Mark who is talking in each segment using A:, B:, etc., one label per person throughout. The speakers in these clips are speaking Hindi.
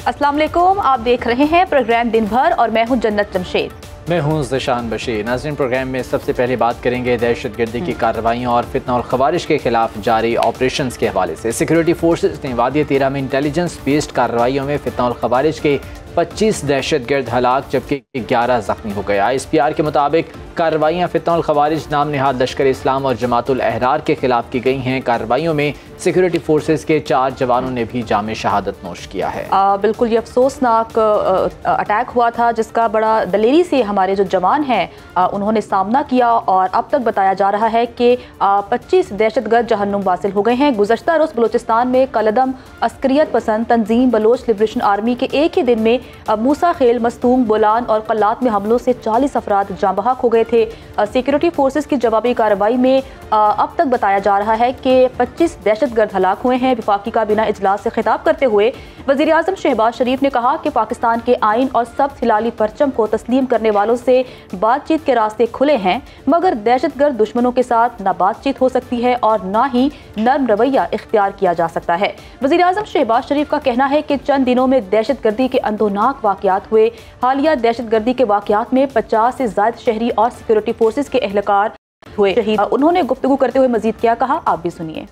A: अस्सलाम वालेकुम, आप देख रहे हैं प्रोग्राम दिन भर और मैं हूं जन्नत जमशेद।
B: मैं हूं ज़िशान बशीर। नाज़रीन, प्रोग्राम में सबसे पहले बात करेंगे दहशतगर्दी की कार्रवाइयों और फितना और खवारिश के खिलाफ जारी ऑपरेशन के हवाले से। सिक्योरिटी फोर्सेज ने वादी तेरह में इंटेलिजेंस बेस्ड कार्रवाइयों में फितना और खवारिश के 25 दहशतगर्द हलाक जबकि 11 जख्मी हो गया। ISPR के मुताबिक कार्रवाइयाँ फितना और खवारिज नाम नहाद लश्कर इस्लाम और जमातुल अहरार के खिलाफ की गई हैं। कार्रवाइयों में सिक्योरिटी फोर्सेज के 4 जवानों ने भी जामे शहादत नोश किया है।
A: बिल्कुल, ये अफसोसनाक अटैक हुआ था जिसका बड़ा दलेरी से हमारे जो जवान हैं उन्होंने सामना किया और अब तक बताया जा रहा है कि 25 दहशतगर्द जहन्नुम वासिल हो गए हैं। गुज़श्ता रोज़ बलूचिस्तान में कलदम अस्करियत पसंद तंजीम बलोच लिबरेशन आर्मी के एक ही दिन में मूसा खेल, मस्तूंग, बोलान और कल्लात में हमलों से 40 अफराद जाँ बहक हो गए थे। सिक्योरिटी फोर्सेज की जवाबी कार्रवाई में अब तक बताया जा रहा है कि 25 दहशतगर्द हलाक हुए हैं। वफाकी काबीना इजलास से खिताब करते हुए वज़ीर आज़म शहबाज शरीफ ने कहा कि पाकिस्तान के आइन और सब्ज़ हिलाली परचम को तस्लीम करने वालों से बातचीत के रास्ते खुले हैं, मगर दहशतगर्द दुश्मनों के साथ न बातचीत हो सकती है और न ही नर्म रवैया इख्तियार किया जा सकता है। वज़ीर आज़म शहबाज शरीफ का कहना है कि चंद दिनों में दहशतगर्दी के अंदोनाक वाक़यात हुए। हालिया दहशतगर्दी के वाक़यात में 50 से ज़ायद शहरी और सिक्योरिटी फोर्सेज के एहलकार हुए शहीद। उन्होंने गुफ्तगू करते हुए मजीद क्या कहा, आप भी सुनिए।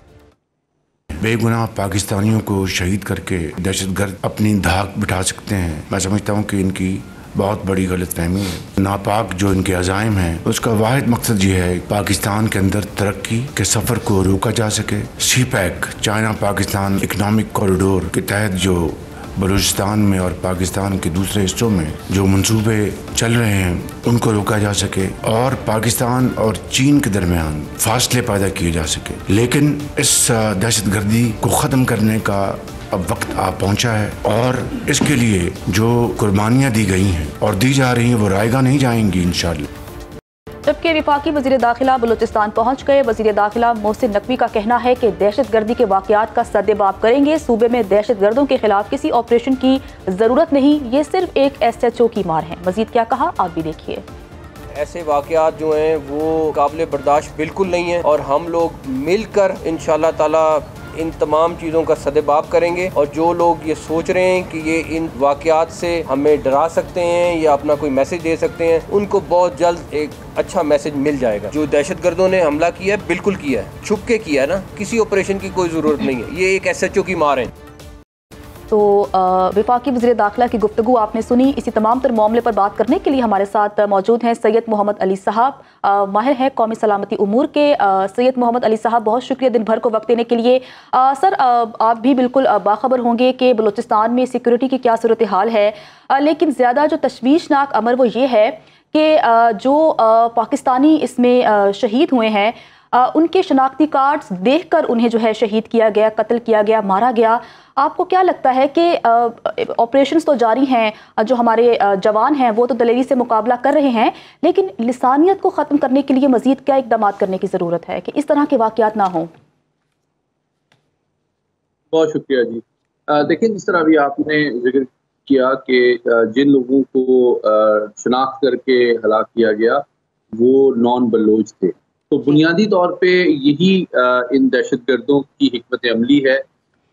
C: बेगुनाह पाकिस्तानियों को शहीद करके दहशतगर्द अपनी धाक बिठा सकते हैं। मैं समझता हूँ कि इनकी बहुत बड़ी गलतफहमी है। नापाक जो इनके अज़ाइम हैं उसका वाहिद मकसद ये है पाकिस्तान के अंदर तरक्की के सफ़र को रोका जा सके। CPEC China Pakistan economic corridor के तहत जो बलूचिस्तान में और पाकिस्तान के दूसरे हिस्सों में जो मंसूबे चल रहे हैं उनको रोका जा सके और पाकिस्तान और चीन के दरमियान फासले पैदा किए जा सके। लेकिन इस दहशतगर्दी को ख़त्म करने का अब वक्त आ पहुंचा है और इसके लिए जो कुर्बानियाँ दी गई हैं और दी जा रही हैं वो रायगा नहीं जाएंगी इंशाअल्लाह।
A: जबकि वफाकी वज़ीर दाखिला बलूचिस्तान पहुँच गए। वज़ीर दाखिला मोहसिन नकवी का कहना है कि दहशतगर्दी के वाक़यात का सद्देबाब करेंगे। सूबे में दहशतगर्दों के खिलाफ किसी ऑपरेशन की ज़रूरत नहीं, ये सिर्फ एक SHO की मार है। मज़ीद क्या कहा, आप भी देखिए।
D: ऐसे वाक़यात जो हैं वो काबिल बर्दाश्त बिल्कुल नहीं है और हम लोग मिलकर इंशाअल्लाह ताला इन तमाम चीज़ों का सद्देबाब करेंगे। और जो लोग ये सोच रहे हैं कि ये इन वाक़यात से हमें डरा सकते हैं या अपना कोई मैसेज दे सकते हैं, उनको बहुत जल्द एक अच्छा मैसेज मिल जाएगा। जो दहशतगर्दों ने हमला किया है बिल्कुल किया है, छुप के किया है ना, किसी ऑपरेशन की कोई ज़रूरत नहीं है, ये एक SHO की मार है।
A: तो वफाकी वज़ीर दाखिला की गुफ्तगू आपने सुनी। इसी तमाम तर मामले पर बात करने के लिए हमारे साथ मौजूद हैं सैयद मोहम्मद अली साहब, माहिर हैं कौमी सलामती उमूर के। सैयद मोहम्मद अली साहब, बहुत शुक्रिया दिन भर को वक्त देने के लिए। सर, आप भी बिल्कुल बाखबर होंगे कि बलूचिस्तान में सिक्योरिटी की क्या सूरत हाल है, लेकिन ज़्यादा जो तशवीशनाक अमर वो ये है कि जो पाकिस्तानी इसमें शहीद हुए हैं उनके शनाख्ती कार्ड्स देखकर उन्हें जो है शहीद किया गया, कत्ल किया गया, मारा गया। आपको क्या लगता है कि ऑपरेशंस तो जारी हैं, जो हमारे जवान हैं वो तो दलेरी से मुकाबला कर रहे हैं, लेकिन लिसानियत को ख़त्म करने के लिए मज़ीद क्या इक़दाम करने की ज़रूरत है कि इस तरह के वाक़यात ना हों?
E: बहुत शुक्रिया जी। देखिए, जिस तरह अभी आपने जिक्र किया कि जिन लोगों को शनाख्त करके हलाक किया गया वो नॉन बलोच थे, तो बुनियादी तौर पे यही इन दहशतगर्दों की हिकमत अमली है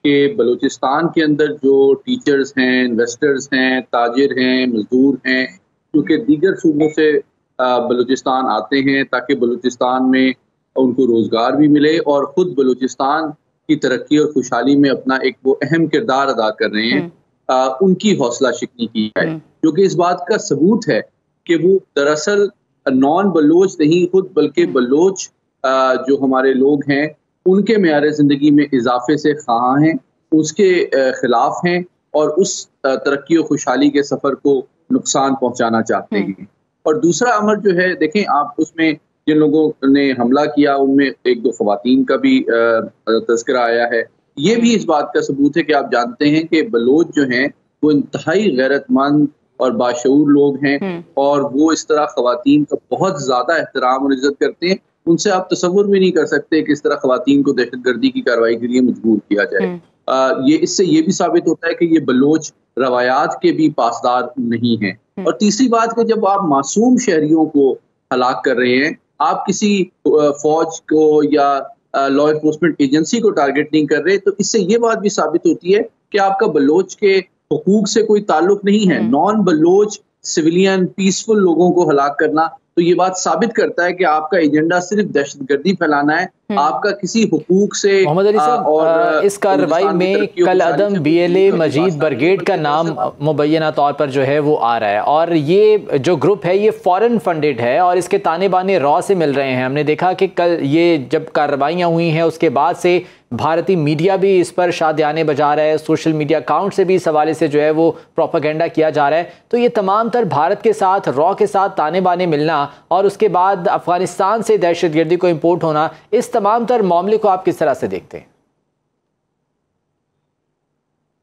E: कि बलूचिस्तान के अंदर जो टीचर्स हैं, इन्वेस्टर्स हैं, ताजिर हैं, मजदूर हैं, क्योंकि दीगर सूबों से बलूचिस्तान आते हैं ताकि बलूचिस्तान में उनको रोज़गार भी मिले और ख़ुद बलूचिस्तान की तरक्की और खुशहाली में अपना एक वो अहम किरदार अदा कर रहे हैं, उनकी हौसला शिकनी की है, जो कि इस बात का सबूत है कि वो दरअसल नॉन बलोच नहीं खुद बल्कि बलोच जो हमारे लोग हैं उनके मेयार ज़िंदगी में इजाफे से ख़्वाह हैं, उसके ख़िलाफ़ हैं और उस तरक्की और खुशहाली के सफ़र को नुकसान पहुँचाना चाहते हैं। और दूसरा अमर जो है, देखें आप, उसमें जिन लोगों ने हमला किया उनमें एक दो ख़वातीन का भी तज़किरा आया है। ये भी इस बात का सबूत है कि आप जानते हैं कि बलोच जो हैं वो इंतहाई गैरतमंद और बाशऊर लोग हैं और वो इस तरह ख़वातीन का बहुत ज़्यादा एहतराम और इज़्ज़त करते हैं। उनसे आप तसव्वुर भी नहीं कर सकते कि इस तरह ख़वातीन को दहशतगर्दी की कार्रवाई के लिए मजबूर किया जाए। ये इससे ये भी साबित होता है कि ये बलोच रवायात के भी पासदार नहीं हैं। और तीसरी बात कि जब आप मासूम शहरियों को हलाक कर रहे हैं, आप किसी फौज को या लॉ इन्फोर्समेंट एजेंसी को टारगेट नहीं कर रहे, तो इससे ये बात भी साबित होती है कि आपका बलोच के हुकूक से कोई ताल्लुक नहीं है। नॉन बलोच सिविलियन पीसफुल लोगों को हलाक करना, तो ये बात साबित करता है कि आपका एजेंडा सिर्फ दहशतगर्दी फैलाना है, आपका किसी हुकूक से।
B: मोहम्मद अली साहब, इस कार्रवाई में कल अदम BLA मजीद ब्रिगेड का नाम मुबैना तौर पर जो है वो आ रहा है, और ये जो ग्रुप है ये फॉरेन फंडेड है और इसके ताने बाने रॉ से मिल रहे हैं। हमने देखा कि कल ये जब कार्रवाइयाँ हुई हैं उसके बाद से भारतीय मीडिया भी इस पर शादियाने बजा रहा है, सोशल मीडिया अकाउंट से भी इस हवाले से जो है वो प्रोपेगेंडा किया जा रहा है। तो ये तमाम तर भारत के साथ रॉ के साथ ताने बाने मिलना और उसके बाद अफगानिस्तान से दहशतगर्दी को इम्पोर्ट होना, इस तमाम तर मामले को आप किस तरह से देखते हैं?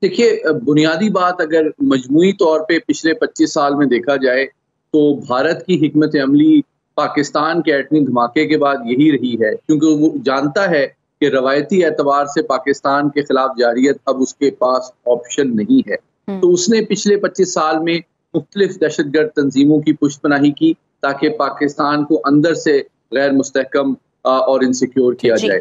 E: देखिए, बुनियादी बात अगर मजमूई तौर पे पिछले 25 साल में देखा जाए तो भारत की हिकमत अमली पाकिस्तान के एटमी धमाके के बाद यही रही है, क्योंकि वो जानता है कि रवायती एतबार से पाकिस्तान के खिलाफ जारियत अब उसके पास ऑप्शन नहीं है। तो उसने पिछले 25 साल में मुख्तलिफ दहशतगर्द तंजीमों की पुष्टपनाही की ताकि पाकिस्तान को अंदर से गैर मुस्तहकम और इनसिक्योर किया जाए।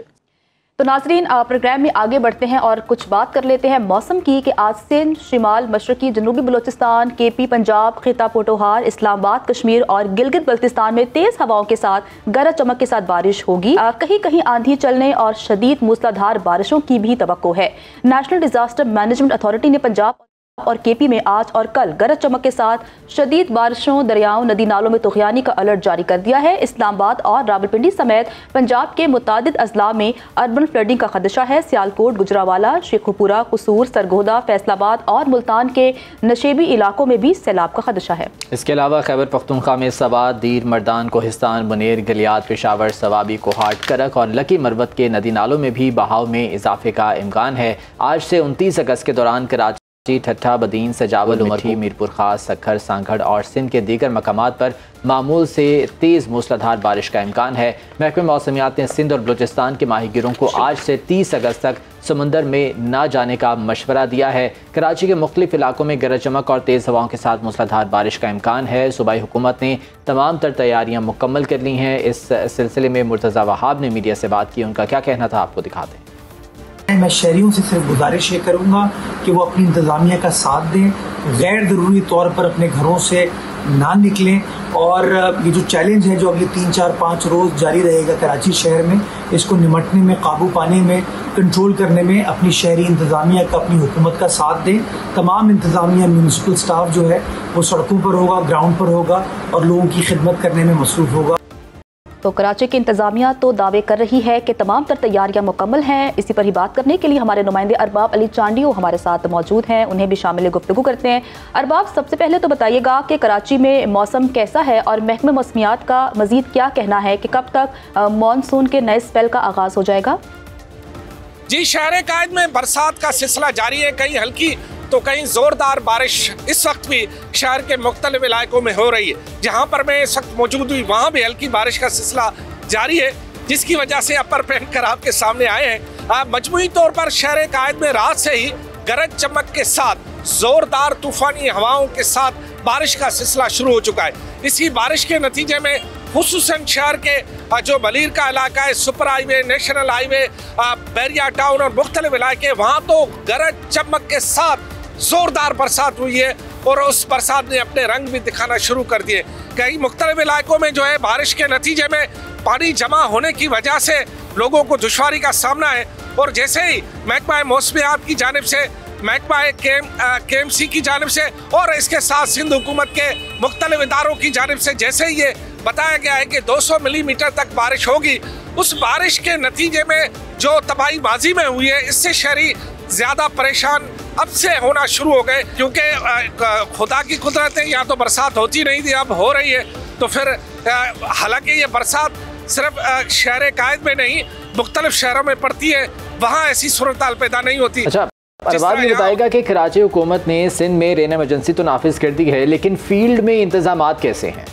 A: तो नाज़रीन, प्रोग्राम में आगे बढ़ते हैं और कुछ बात कर लेते हैं मौसम की कि आज सिंध, शिमाल मशरकी जनूबी बलोचिस्तान, KP पंजाब, खिता पोटोहार, इस्लामाबाद कश्मीर और गिलगित बल्तिस्तान में तेज़ हवाओं के साथ गरज चमक के साथ बारिश होगी। कहीं कहीं आंधी चलने और शदीद मूसलाधार बारिशों की भी तवक्को है। नेशनल डिजास्टर मैनेजमेंट अथॉरिटी ने पंजाब और KP में आज और कल गरज चमक के साथ शदीद बारिशों, दरियाओं, नदी नालों में तुग़यानी का अलर्ट जारी कर दिया है। इस्लामाबाद और रावलपिंडी समेत पंजाब के मुतादिद अजला में अर्बन फ्लडिंग का खदशा है। सियालकोट, गुजरावाला, शेखुपुरा, कसूर, सरगोदा, फैसलाबाद और मुल्तान के नशेबी इलाकों में भी सैलाब का खदशा है।
B: इसके अलावा खैबर पख्तूनख्वा में सवात, दीर, मर्दान, कोहिस्तान, मुनेर, गलियात, पेशावर, सवाबी, कोहाट, करक और लकी मरवत के नदी नालों में भी बहाव में इजाफे का इम्कान है। आज से 29 अगस्त के दौरान कराची, ठट्ठा, बदीन, सजावल, उमरठी, मीरपुर खास, सखर, सांगड़ और सिंध के दीगर मकामात पर मामूल से तेज़ मूसलाधार बारिश का इम्कान है। महकमे मौसमियात ने सिंध और बलूचिस्तान के माहीगीरों को आज से 30 अगस्त तक समंदर में ना जाने का मशवरा दिया है। कराची के मुख्तलिफ इलाकों में गरज चमक और तेज़ हवाओं के साथ मूसलाधार बारिश का इम्कान है। सूबाई हुकूमत ने तमाम तर तैयारियाँ मुकम्मल कर ली हैं। इस सिलसिले में मुर्तज़ा वहाब ने मीडिया से बात की, उनका क्या कहना था आपको दिखाते हैं।
F: मैं शहरियों से सिर्फ गुजारिश ये करूँगा कि वो अपनी इंतज़ामिया का साथ दें, गैर ज़रूरी तौर पर अपने घरों से ना निकलें, और ये जो चैलेंज है जो अगले 3, 4, 5 रोज़ जारी रहेगा कराची शहर में, इसको निमटने में, काबू पाने में, कंट्रोल करने में अपनी शहरी इंतज़ामिया का, अपनी हुकूमत का साथ दें। तमाम इंतज़ामिया, म्यूनसिपल स्टाफ जो है वो सड़कों पर होगा, ग्राउंड पर होगा और लोगों की खिदमत करने में मसरूफ़ होगा।
A: तो कराची की इंतजामिया तो दावे कर रही है कि तमाम तर तैयारियां मुकम्मल हैं। इसी पर ही बात करने के लिए हमारे नुमाइंदे अरबाब अली चांडियो हमारे साथ मौजूद हैं, उन्हें भी शामिल गुफ्तगू करते हैं। अरबाब, सबसे पहले तो बताइएगा कि कराची में मौसम कैसा है और महकमे मौसमियात का मजीद क्या कहना है कि कब तक मानसून के नए स्पेल का आगाज हो जाएगा?
G: जी, शहर कायद में बरसात का सिलसिला जारी है, कहीं हल्की तो कहीं जोरदार बारिश इस वक्त भी शहर के मुख्तलिफ इलाकों में हो रही है। जहां पर मैं इस वक्त मौजूद हुई वहां भी हल्की बारिश का सिलसिला जारी है, जिसकी वजह से अपर पहनकर आपके सामने आए हैं। मजमूई तौर पर शहर कायद में रात से ही गरज चमक के साथ जोरदार तूफानी हवाओं के साथ बारिश का सिलसिला शुरू हो चुका है। इसी बारिश के नतीजे में खुसूसन शहर के जो बलीर का इलाका है, सुपर हाईवे, नेशनल हाईवे, बैरिया टाउन और मुख्तलिफ इलाके, वहाँ तो गरज चमक के साथ जोरदार बरसात हुई है और उस बरसात ने अपने रंग भी दिखाना शुरू कर दिए। कई मुख्तलिफ इलाकों में जो है बारिश के नतीजे में पानी जमा होने की वजह से लोगों को दुश्वारी का सामना है, और जैसे ही महकमा मौसमियात की जानिब से, महकमा KMC की जानिब से और इसके साथ सिंध हुकूमत के मुख्तलिफ इदारों की जानिब से जैसे ही ये बताया गया है कि 200 मिलीमीटर तक बारिश होगी, उस बारिश के नतीजे में जो तबाही माजी में हुई है, इससे शहरी ज़्यादा परेशान अब से होना शुरू हो गए, क्योंकि खुदा की कुदरत है, या तो बरसात होती नहीं थी, अब हो रही है। तो फिर हालांकि ये बरसात सिर्फ शहर कायद में नहीं, मुख्तलिफ शहरों में पड़ती है, वहाँ ऐसी सूरत पैदा नहीं होती।
B: अच्छा, अरबाब ने बताएगा कि कराची हुकूमत ने सिंध में रेन इमरजेंसी तो नाफिज कर दी है, लेकिन फील्ड में इंतजामात कैसे हैं?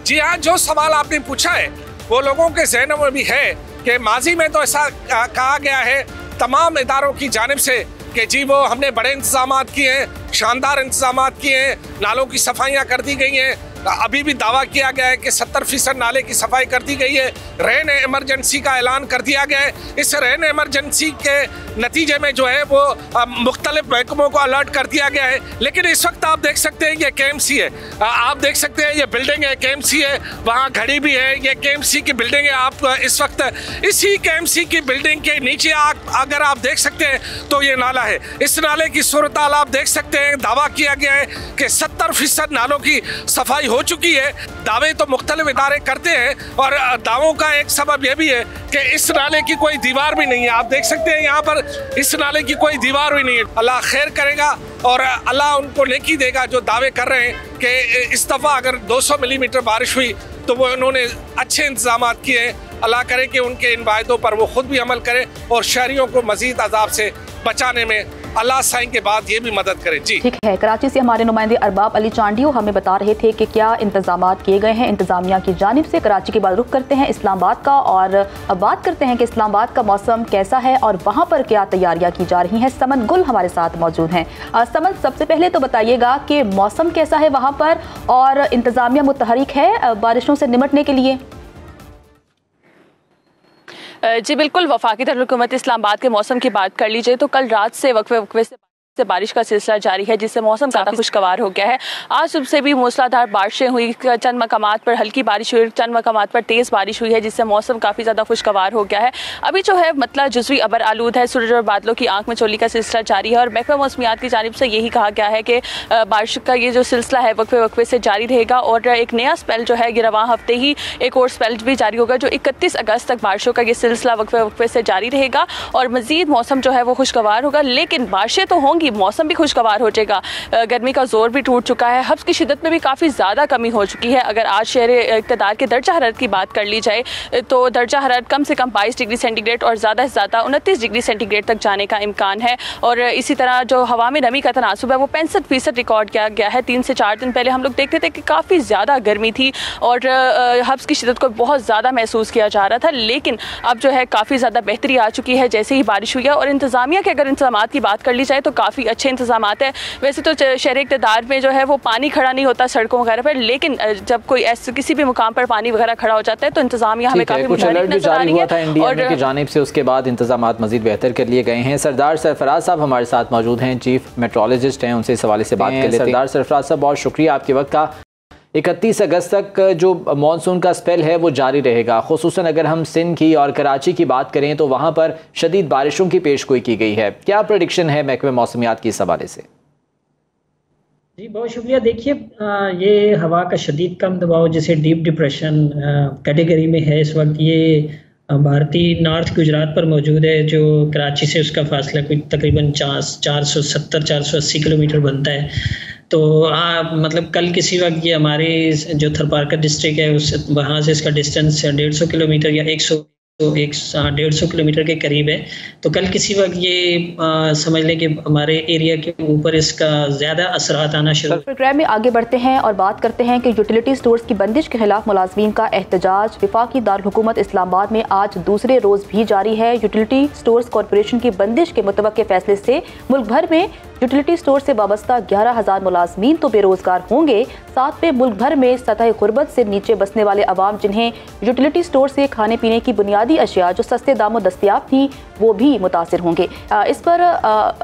G: जी हाँ, जो सवाल आपने पूछा है वो लोगों के जहनों में भी है कि माजी में तो ऐसा कहा गया है तमाम इदारों की जानिब से कि जी वो हमने बड़े इंतजामात किए हैं, शानदार इंतजामात किए हैं, नालों की सफाइयाँ कर दी गई हैं, अभी भी दावा किया गया है कि 70% नाले की सफाई कर दी गई है। रेन इमरजेंसी का ऐलान कर दिया गया है। इस रेन इमरजेंसी के नतीजे में जो है वो मुख्तलिफ महकमों को अलर्ट कर दिया गया है। लेकिन इस वक्त आप देख सकते हैं ये KMC है, आप देख सकते हैं ये बिल्डिंग है KMC है, वहाँ घड़ी भी है, ये KMC की बिल्डिंग है। आप इस वक्त इसी KMC की बिल्डिंग के नीचे अगर आप देख सकते हैं तो ये नाला है। इस नाले की सूरत हाल आप देख सकते हैं। दावा किया गया है कि 70% नालों की सफाई हो चुकी है। दावे तो मुख्तलिफ इदारे करते हैं और दावों का एक सबब यह भी है कि इस नाले की कोई दीवार भी नहीं है। आप देख सकते हैं यहाँ पर इस नाले की कोई दीवार भी नहीं है। अल्लाह खैर करेगा और अल्लाह उनको नेकी देगा जो दावे कर रहे हैं कि इस दफ़ा अगर 200 मिलीमीटर बारिश हुई तो वो उन्होंने अच्छे इंतजाम किए हैं। अल्लाह करे कि उनके इन वायदों पर वो खुद भी अमल करें और शहरियों को मजीद अजाब से बचाने में अल्लाह साईं के बाद ये भी मदद करे। जी
A: ठीक है। कराची से हमारे नुमाइंदे अरबाब अली चांडियो हमें बता रहे थे कि क्या इंतजाम किए गए हैं इंतजामिया की जानिब से। कराची के बाद रुख करते हैं इस्लामाबाद का और अब बात करते हैं कि इस्लामाबाद का मौसम कैसा है और वहाँ पर क्या तैयारियाँ की जा रही हैं। समन गुल हमारे साथ मौजूद हैं। समन, सबसे पहले तो बताइएगा कि मौसम कैसा है वहाँ पर और इंतजामिया मुतहरिक है बारिशों से निमटने के लिए।
H: जी बिल्कुल, वफाकी दारुल-हुकूमत इस्लामाबाद के मौसम की बात कर लीजिए तो कल रात से वक्फे से बारिश का सिलसिला जारी है जिससे मौसम ज़्यादा खुशगवार हो गया है। आज सुबह से भी मूसलाधार बारिशें हुई, चंद मकामात पर हल्की बारिश हुई, चंद मकामात पर तेज़ बारिश हुई है जिससे मौसम काफ़ी ज़्यादा खुशगवार हो गया है। अभी जो है मतलब जुज़वी अबर आलूद है, सूरज और बादलों की आंख में चोली का सिलसिला जारी है और महकमा मौसमियात की जानिब से यही कहा गया है कि बारिश का ये जो सिलसिला है वक्फे से जारी रहेगा और एक नया स्पेल जो है गिरवा हफ्ते ही एक और स्पेल भी जारी होगा जो 31 अगस्त तक बारिशों का ये सिलसिला वक्फे से जारी रहेगा और मज़ीद मौसम जो है वो खुशगवार होगा। लेकिन बारिशें तो होंगी, मौसम भी खुशगवार हो जाएगा। गर्मी का जोर भी टूट चुका है, हब्स की शिद्दत में भी काफ़ी ज़्यादा कमी हो चुकी है। अगर आज शहर इक़्तिदार के दर्जा हरारत की बात कर ली जाए तो दर्जा हरारत कम से कम 22 डिग्री सेंटीग्रेड और ज़्यादा से ज़्यादा 29 डिग्री सेंटीग्रेड तक जाने का इम्कान है। और इसी तरह जो हवा में नमी का तनासुब है वो 65% रिकॉर्ड किया गया है। 3 से 4 दिन पहले हम लोग देखते थे कि काफ़ी ज़्यादा गर्मी थी और हब्स की शिद्दत को बहुत ज़्यादा महसूस किया जा रहा था, लेकिन अब जो है काफ़ी ज़्यादा बेहतरी आ चुकी है जैसे ही बारिश हुई है। और इंतज़ामिया के अगर इंतजाम की बात कर ली जाए तो काफ़ी अच्छे इंतजाम है। वैसे तो शहर इक़्तिदार में जो है वो पानी खड़ा नहीं होता सड़कों वगैरह पर, लेकिन जब कोई ऐसे किसी भी मुकाम पर पानी वगैरह खड़ा हो जाता है तो इंतजामिया हमें काफ़ी मुतहरिक नजर आ रही है और
B: की जानिब से उसके बाद इंतजाम मजीद बेहतर कर लिए गए हैं। सरदार सरफराज साहब हमारे साथ मौजूद हैं, चीफ मेट्रोलॉजिस्ट हैं, उनसे इस हवाले से बात कर लेते हैं। सरदार सरफराज साहब बहुत शुक्रिया आपके वक्त का। 31 अगस्त तक जो मानसून का स्पेल है वो जारी रहेगा। खुसूसन अगर हम सिंध की और कराची की बात करें तो वहाँ पर शदीद बारिशों की पेशगोई की गई है। क्या प्रेडिक्शन है महकमे मौसमियात की इस हवाले से?
I: जी बहुत शुक्रिया। देखिए ये हवा का शदीद कम दबाव जिसे डीप डिप्रेशन कैटेगरी में है इस वक्त, ये भारतीय नॉर्थ गुजरात पर मौजूद है जो कराची से उसका फासला कोई तकरीबन 470-480 किलोमीटर बनता है। तो मतलब कल किसी वक्त ये हमारे जो थरपारकर डिस्ट्रिक्ट है उस वहाँ से इसका डिस्टेंस 150 किलोमीटर या 150 किलोमीटर के करीब है। तो कल किसी वक्त ये समझ लें कि हमारे एरिया के ऊपर इसका ज़्यादा असरात आना शुरू।
A: प्रोग्राम में आगे बढ़ते हैं और बात करते हैं कि यूटिलिटी स्टोर्स की बंदिश के खिलाफ मुलाजमीन का एहतजाज वफाकी दारुल-हुकूमत इस्लामाबाद में आज दूसरे रोज़ भी जारी है। यूटिलिटी स्टोर्स कॉरपोरेशन की बंदिश के मुतवक्के फैसले से मुल्क भर में यूटिलिटी स्टोर से वाबस्ता 11,000 मुलाजमीन तो बेरोजगार होंगे, साथ में मुल्क भर में सतह गुर्बत से नीचे बसने वाले अवाम जिन्हें यूटिलिटी स्टोर से खाने पीने की बुनियादी अशिया जो सस्ते दामों दस्तियाब थी वो भी मुतासिर होंगे। इस पर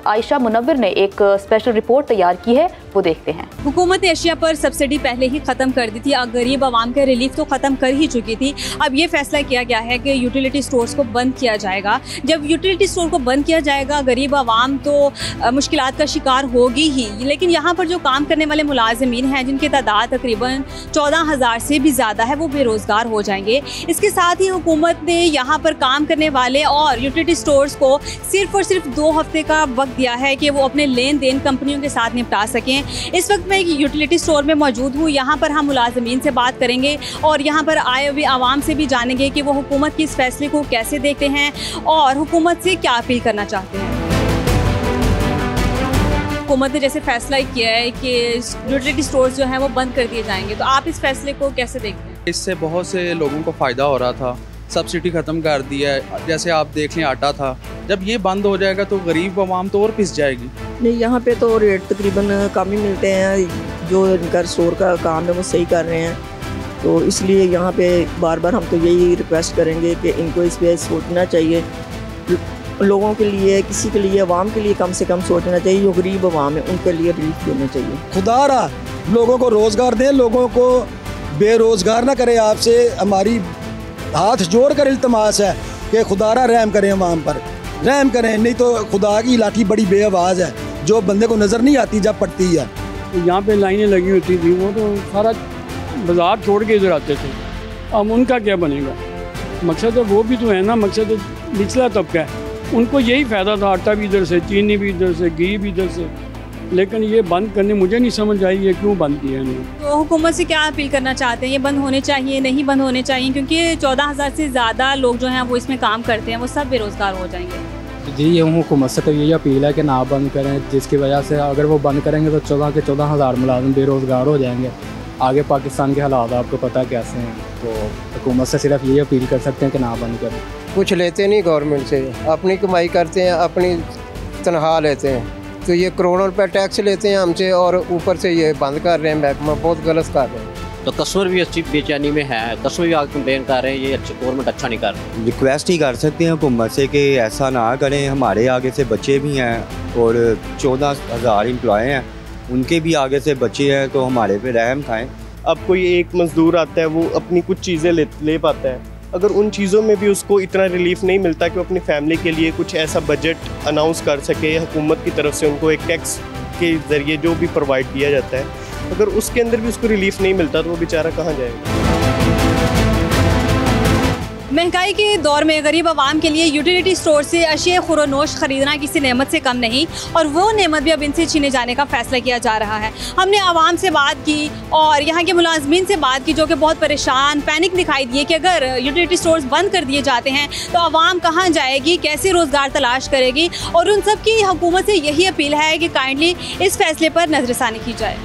A: आयशा मुनव्वर ने एक स्पेशल रिपोर्ट तैयार की है, वो देखते हैं।
J: हुकूमत ने अशिया पर सब्सिडी पहले ही ख़त्म कर दी थी, गरीब आवाम के रिलीफ तो ख़त्म कर ही चुकी थी। अब ये फैसला किया गया है कि यूटिलिटी स्टोर्स को बंद किया जाएगा। जब यूटिलिटी स्टोर को बंद किया जाएगा गरीब आवाम तो मुश्किलात का शिकार होगी ही, लेकिन यहाँ पर जो काम करने वाले मुलाजिमीन हैं जिनकी तादाद तकरीबन 14,000 से भी ज़्यादा है वो बेरोज़गार हो जाएंगे। इसके साथ ही हुकूमत ने यहाँ पर काम करने वाले और यूटिलिटी स्टोर्स को सिर्फ और सिर्फ 2 हफ्ते का वक्त दिया है कि वो अपने लेन देन कंपनियों के साथ निपटा सकें। इस वक्त मैं यूटिलिटी स्टोर में मौजूद हूँ, यहाँ पर हम मुलाजिमीन से बात करेंगे और यहाँ पर आए हुए आवाम से भी जानेंगे कि वो हुकूमत की इस फैसले को कैसे देखते हैं और हुकूमत से क्या अपील करना चाहते हैं। हुकूमत ने जैसे फैसला किया है कि यूटिलिटी स्टोर्स जो हैं वो बंद कर दिए जाएंगे, तो आप इस फैसले को कैसे देखते हैं?
K: इससे बहुत से लोगों को फ़ायदा हो रहा था, सब्सिडी ख़त्म कर दिया है। जैसे आप देख लें आटा था, जब ये बंद हो जाएगा तो गरीब आवाम तो और पिस जाएगी।
L: नहीं, यहाँ पे तो रेट तकरीबन कम ही मिलते हैं। जो इनका स्टोर का काम है वो सही कर रहे हैं। तो इसलिए यहाँ पे बार बार हम तो यही रिक्वेस्ट करेंगे कि इनको इस पर सोचना चाहिए, लोगों के लिए, किसी के लिए, अवाम के लिए कम से कम सोचना चाहिए। जो गरीब अवाम है उनके लिए रिलीफ देना चाहिए।
M: खुदारा लोगों को रोज़गार दें, लोगों को बेरोज़गार ना करे। आपसे हमारी हाथ जोड़ कर इल्तमास है कि खुदारा रहम करें, अवाम पर रहम करें, नहीं तो खुदा की लाठी बड़ी बेआवाज़ है जो बंदे को नज़र नहीं आती जब पड़ती है।
N: यहाँ पे लाइनें लगी होती थी, वो तो सारा बाज़ार छोड़ के इधर आते थे। अब उनका क्या बनेगा? मकसद है वो भी तो है ना, मकसद है निचला तबका है, उनको यही फ़ायदा था, आटा भी इधर से, चीनी भी इधर से, घी भी इधर से। लेकिन ये बंद करने मुझे नहीं समझ आई ये क्यों बंद किया है।
J: तो हुकूमत से क्या अपील करना चाहते हैं? ये बंद होने चाहिए, नहीं बंद होने चाहिए? क्योंकि 14,000 से ज़्यादा लोग जो हैं वो इसमें काम करते हैं, वो सब बेरोज़गार हो जाएंगे।
O: जी ये हुकूमत से तो यही अपील है कि ना बंद करें, जिसकी वजह से अगर वो बंद करेंगे तो 14,000 मुलाजिम बेरोज़गार हो जाएंगे। आगे पाकिस्तान के हालात आपको पता कैसे हैं, तो हुकूमत से सिर्फ यही अपील कर सकते हैं कि ना बंद करें।
D: कुछ लेते नहीं गवर्नमेंट से, अपनी कमाई करते हैं, अपनी तनख्वाह लेते हैं, तो ये करोड़ों रुपए टैक्स लेते हैं हमसे और ऊपर से ये बंद कर रहे हैं। महकमा बहुत गलत कर रहे हैं।
P: तो कस्टमर भी अच्छी बेचैनी में है, कस्टमर भी आगे कंप्लेन कर रहे हैं, ये गवर्नमेंट अच्छा नहीं कर रही।
Q: रिक्वेस्ट ही कर सकते हैं हुकूमत से कि ऐसा ना करें। हमारे आगे से बच्चे भी हैं और 14,000 एम्प्लॉय हैं, उनके भी आगे से बच्चे हैं, तो हमारे पे रहम खाएं।
R: अब कोई एक मज़दूर आता है, वो अपनी कुछ चीज़ें ले पाता है, अगर उन चीज़ों में भी उसको इतना रिलीफ नहीं मिलता कि वो अपनी फैमिली के लिए कुछ ऐसा बजट अनाउंस कर सके, हुकूमत की तरफ से उनको एक टैक्स के ज़रिए जो भी प्रोवाइड किया जाता है, अगर उसके अंदर भी उसको रिलीफ नहीं मिलता तो वो बेचारा कहाँ जाएगा।
J: महंगाई के दौर में गरीब आवाम के लिए यूटिलिटी स्टोर से अशिया खुरोनोश खरीदना किसी नेमत से कम नहीं, और वो नेमत भी अब इनसे छीने जाने का फैसला किया जा रहा है। हमने आवाम से बात की और यहाँ के मुलाजमीन से बात की जो कि बहुत परेशान, पैनिक दिखाई दिए कि अगर यूटिलिटी स्टोर्स बंद कर दिए जाते हैं तो आवाम कहाँ जाएगी, कैसे रोज़गार तलाश करेगी। और उन सब की हुकूमत से यही अपील है कि काइंडली इस फैसले पर नज़रसानी की जाए।